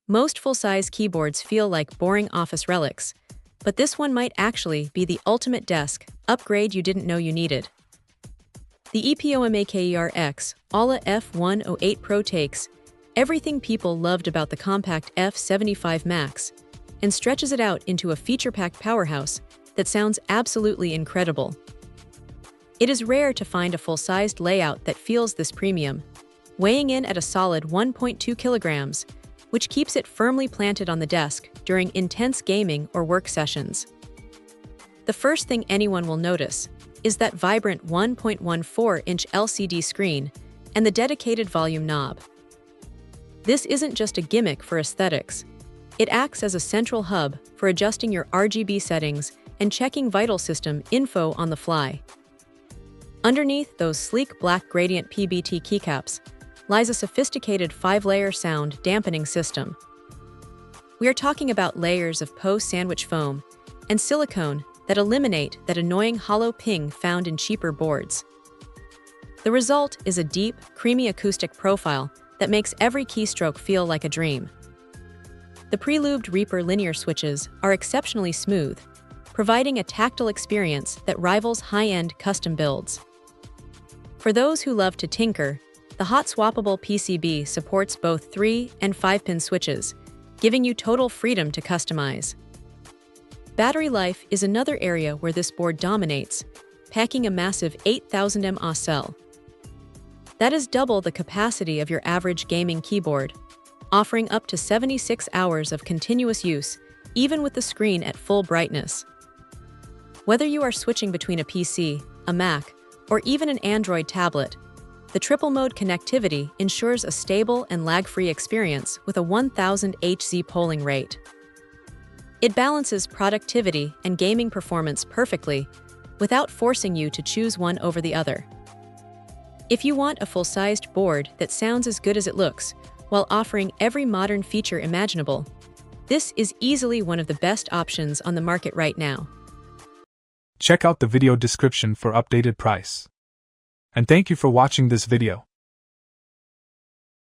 Most full-size keyboards feel like boring office relics, but this one might actually be the ultimate desk upgrade you didn't know you needed. The EPOMAKER Aula F108 Pro takes everything people loved about the compact F75 Max and stretches it out into a feature-packed powerhouse that sounds absolutely incredible. It is rare to find a full-sized layout that feels this premium, weighing in at a solid 1.2 kilograms, which keeps it firmly planted on the desk during intense gaming or work sessions. The first thing anyone will notice is that vibrant 1.14-inch LCD screen and the dedicated volume knob. This isn't just a gimmick for aesthetics. It acts as a central hub for adjusting your RGB settings and checking vital system info on the fly. Underneath those sleek black gradient PBT keycaps lies a sophisticated 5-layer sound dampening system. We are talking about layers of post-sandwich foam and silicone that eliminate that annoying hollow ping found in cheaper boards. The result is a deep, creamy acoustic profile that makes every keystroke feel like a dream. The pre-lubed Reaper linear switches are exceptionally smooth, providing a tactile experience that rivals high-end custom builds. For those who love to tinker, the hot-swappable PCB supports both 3- and 5-pin switches, giving you total freedom to customize. Battery life is another area where this board dominates, packing a massive 8000 mAh cell. That is double the capacity of your average gaming keyboard, offering up to 76 hours of continuous use, even with the screen at full brightness. Whether you are switching between a PC, a Mac, or even an Android tablet, the triple-mode connectivity ensures a stable and lag-free experience with a 1000 Hz polling rate. It balances productivity and gaming performance perfectly, without forcing you to choose one over the other. If you want a full-sized board that sounds as good as it looks, while offering every modern feature imaginable, this is easily one of the best options on the market right now. Check out the video description for updated price. And thank you for watching this video.